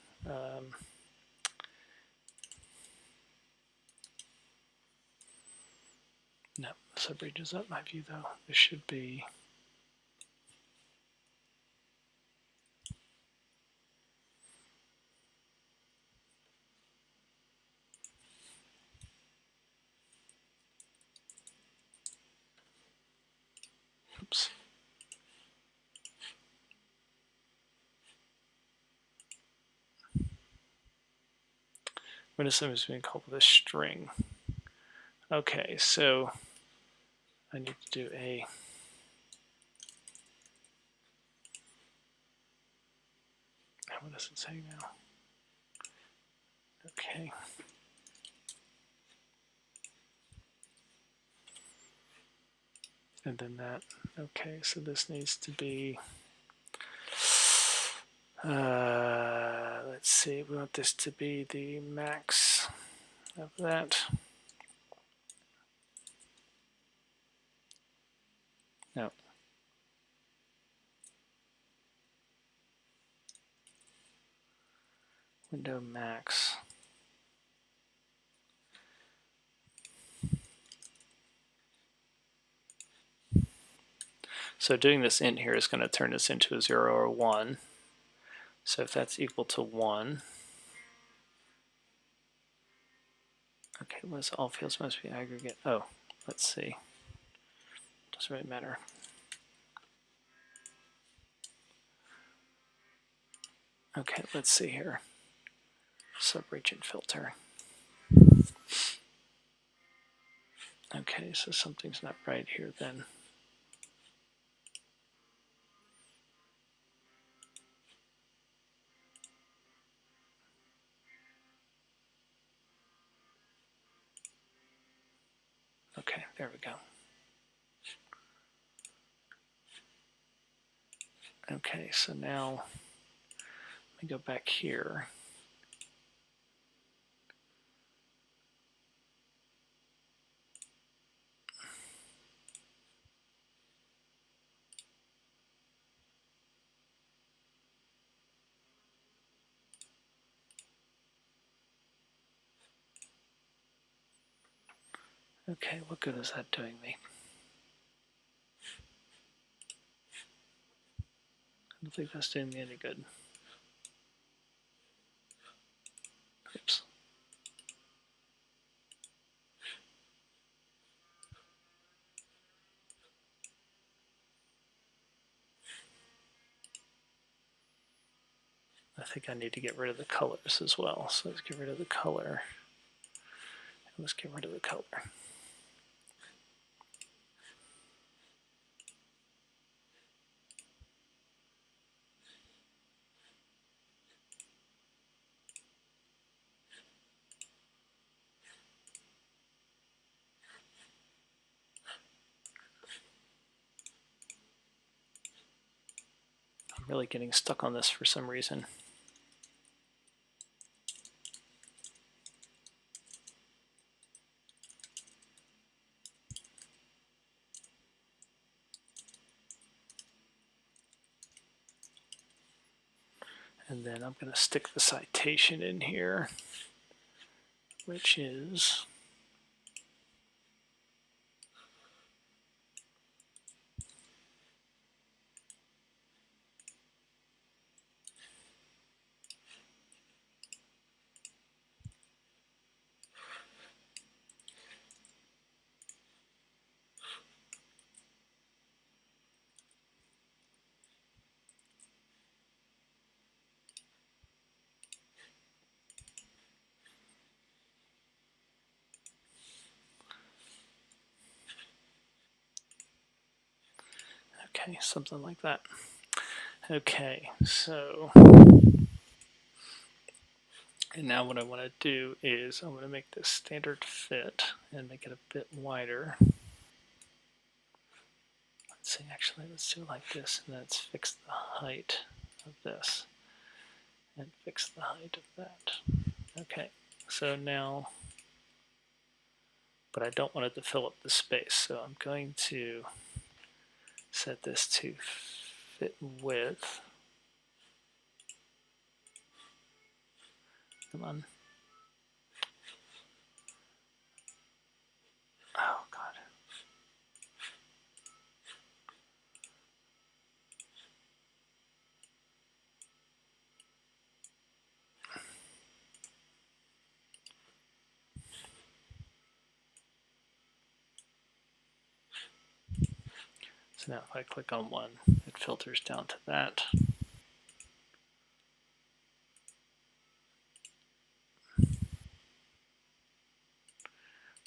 No, subregion's not my view though. This should be, oops. When is something being called with a string? Okay, so I need to do a, what does it say now? Okay. And then that, okay, so this needs to be, Let's see, we want this to be the max of that. No. Window max. So doing this int here is going to turn this into a 0 or 1. So if that's equal to 1, okay, what's all fields must be aggregate? Oh, let's see. Doesn't really matter. Okay, let's see here. Subregion filter. Okay, so something's not right here then. Okay, there we go. Okay, so now let me go back here. Okay, what good is that doing me? I don't think that's doing me any good. Oops. I think I need to get rid of the colors as well. So let's get rid of the color. And let's get rid of the color. I'm really getting stuck on this for some reason. And then I'm going to stick the citation in here, which is okay, something like that. Okay, so and now what I want to do is I'm going to make this standard fit and make it a bit wider. Let's see, actually, let's do it like this, and let's fix the height of this and fix the height of that. Okay, so now, but I don't want it to fill up the space, so I'm going to set this to fit width. Come on. Oh, God. So now if I click on one, it filters down to that.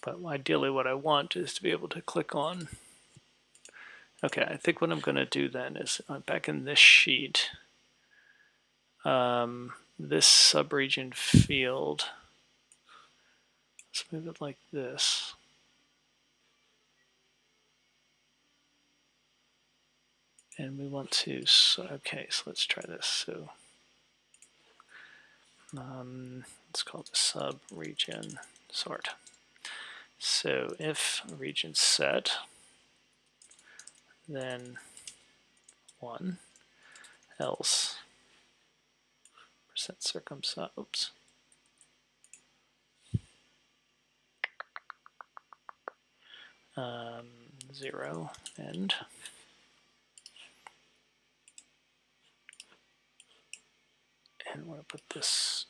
But ideally what I want is to be able to click on. Okay, I think what I'm going to do then is back in this sheet, this subregion field, let's move it like this. And we want to, okay, so let's try this. So let's call it the sub-region sort. So if region set, then 1, else percent circumcise, oops. Um, 0 end. And I want to put this,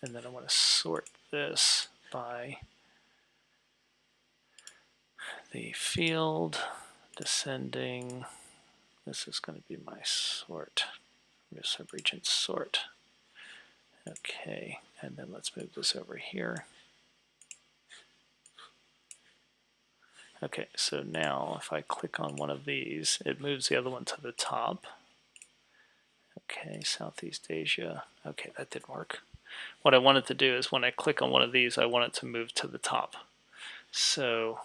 and then I want to sort this by the field descending. This is going to be my sort, subregion sort. Okay, and then let's move this over here. Okay, so now if I click on one of these, it moves the other one to the top. Okay, Southeast Asia. Okay, that didn't work. What I wanted to do is when I click on one of these, I want it to move to the top. So,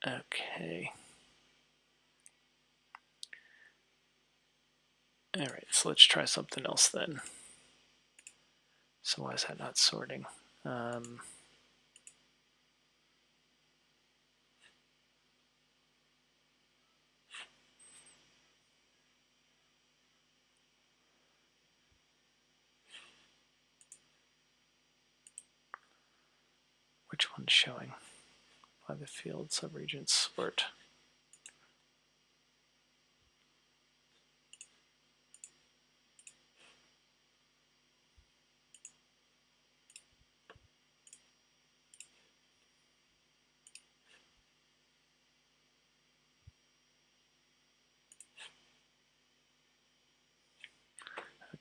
okay. All right, so let's try something else then. So why is that not sorting? Which one's showing? By the field subregion sort.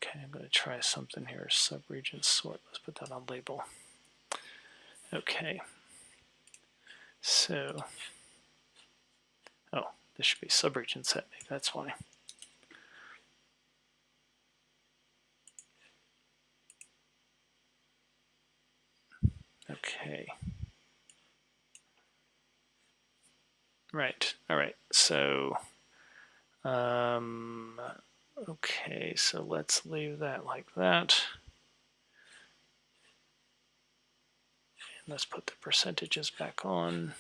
Okay, I'm going to try something here. Subregion sort. Let's put that on label. Okay. So, oh, this should be subregion set. Maybe that's why. Okay. Right. All right. So, okay. So let's leave that like that. And let's put the percentages back on.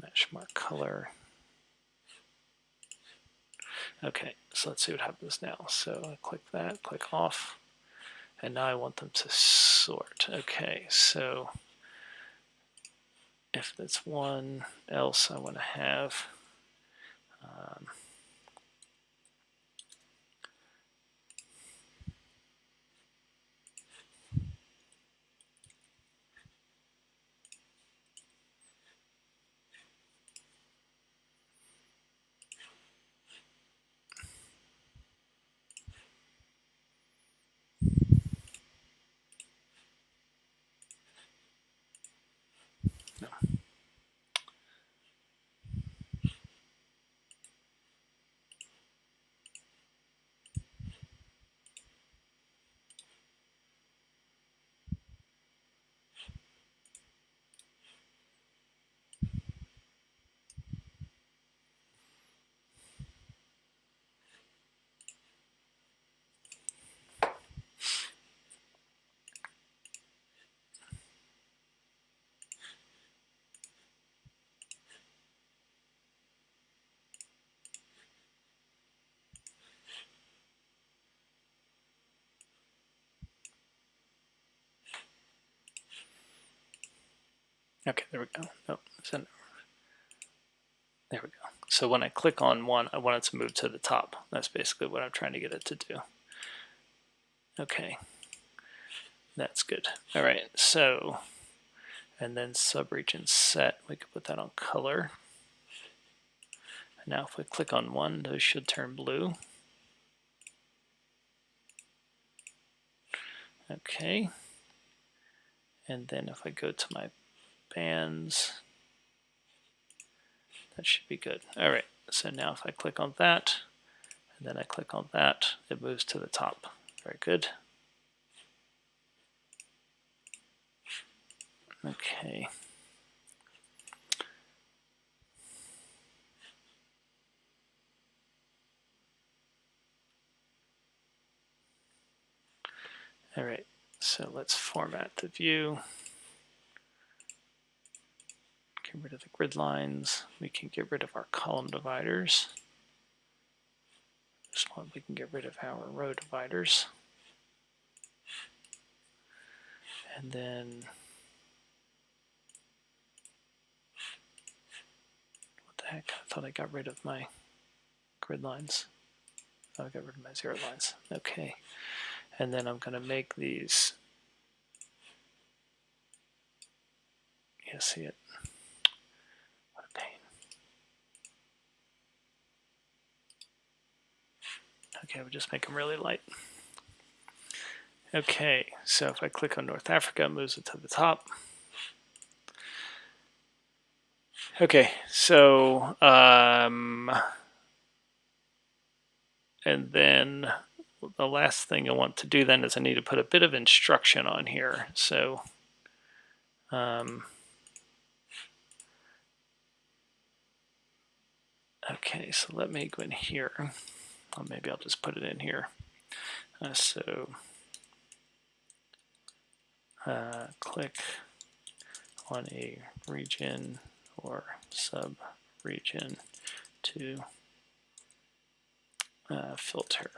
Match mark color. Okay. So let's see what happens now. So I click that, click off, and now I want them to sort. Okay. So if that's 1, else I want to have no. Okay, there we go. Oh, there we go. So when I click on one, I want it to move to the top. That's basically what I'm trying to get it to do. Okay, that's good. All right, so, and then subregion set, we could put that on color. And now if we click on one, those should turn blue. Okay, and then if I go to my bands, that should be good. All right, so now if I click on that, and then I click on that, it moves to the top. Very good. Okay. All right, so let's format the view. Get rid of the grid lines. We can get rid of our column dividers. This one we can get rid of our row dividers. And then, what the heck? I thought I got rid of my grid lines. Oh, I got rid of my zero lines. Okay. And then I'm going to make these. You see it? What a pain. Okay, we'll just make them really light. Okay, so if I click on North Africa, it moves it to the top. Okay, so and then the last thing I want to do then is I need to put a bit of instruction on here. So okay, so let me go in here. Or maybe I'll just put it in here. Click on a region or sub-region to filter.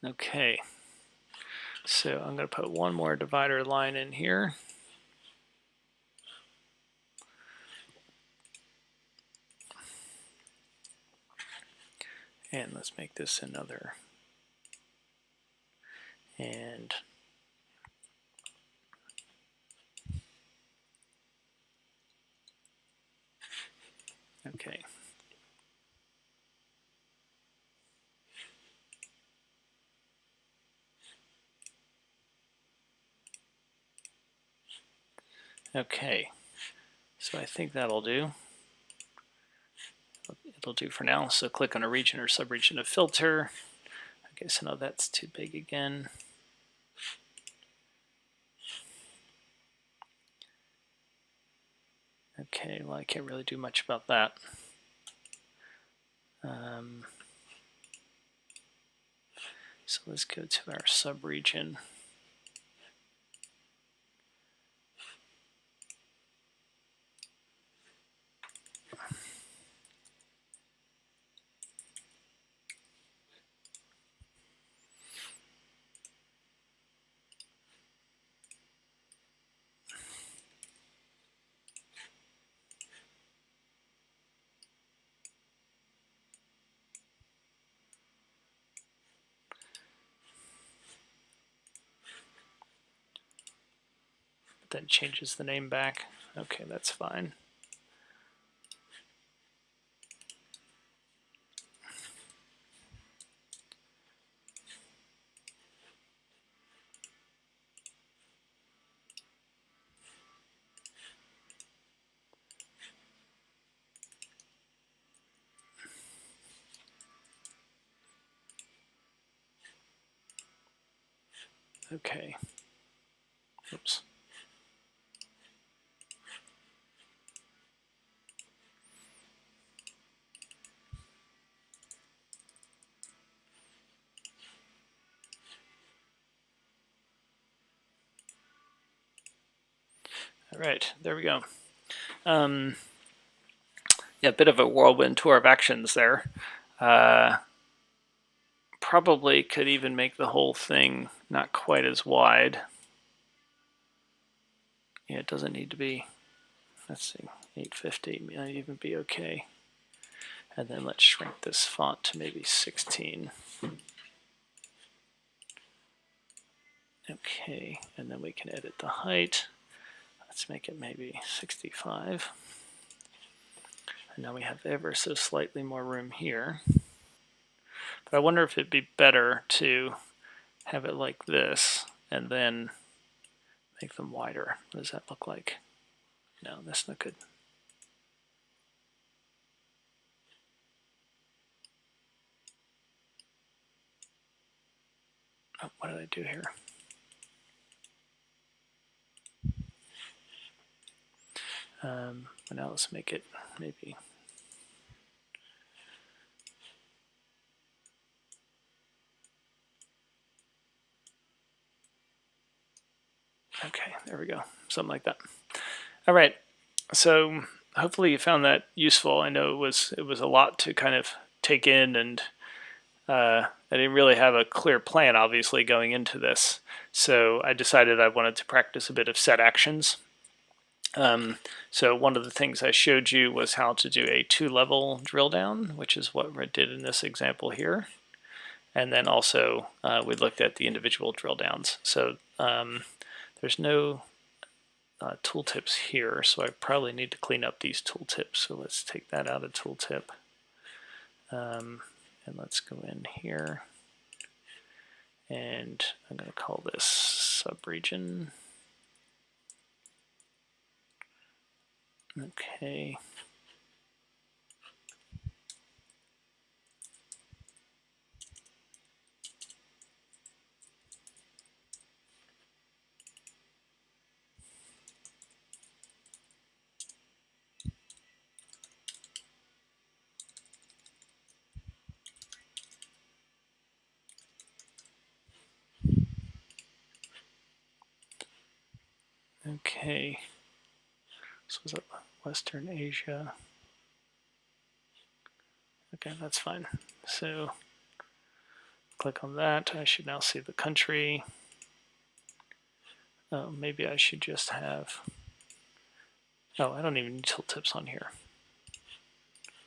Okay, so I'm going to put one more divider line in here. And let's make this another. And okay. Okay, so I think that'll do. It'll do for now. So click on a region or subregion to filter. Okay, so now that's too big again. Okay, well I can't really do much about that. So let's go to our subregion. Then changes the name back. Okay, that's fine. Okay. Oops. All right, there we go. Yeah, a bit of a whirlwind tour of actions there. Probably could even make the whole thing not quite as wide. Yeah, it doesn't need to be, let's see, 850 might even be okay. And then let's shrink this font to maybe 16. Okay, and then we can edit the height. Let's make it maybe 65. And now we have ever so slightly more room here. But I wonder if it'd be better to have it like this and then make them wider. What does that look like? No, that's not good. what did I do here? Now let's make it maybe. Okay, there we go, something like that. All right, so hopefully you found that useful. I know it was a lot to kind of take in, and I didn't really have a clear plan, obviously, going into this. So I decided I wanted to practice a bit of set actions. So one of the things I showed you was how to do a 2-level drill down, which is what we did in this example here. And then also we looked at the individual drill downs. So there's no tooltips here, so I probably need to clean up these tooltips. So let's take that out of tooltip. And let's go in here. And I'm going to call this subregion. Okay. Okay. So is that Western Asia? Okay, that's fine. So click on that. I should now see the country. Oh, maybe I should just have. Oh, I don't even need tooltips on here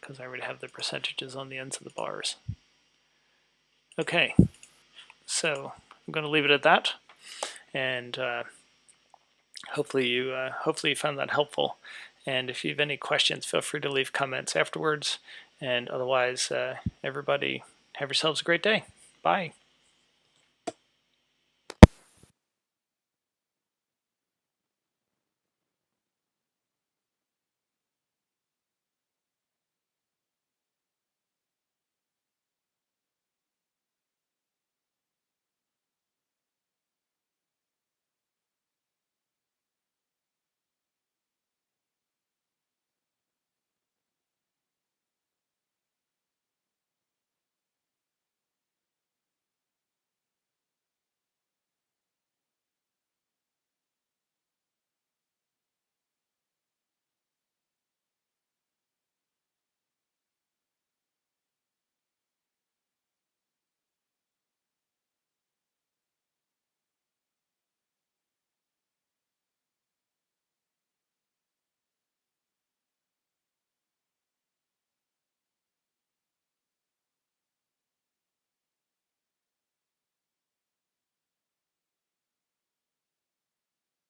because I already have the percentages on the ends of the bars. Okay, so I'm going to leave it at that, and hopefully you found that helpful. And if you have any questions, feel free to leave comments afterwards. And otherwise, everybody have yourselves a great day. Bye.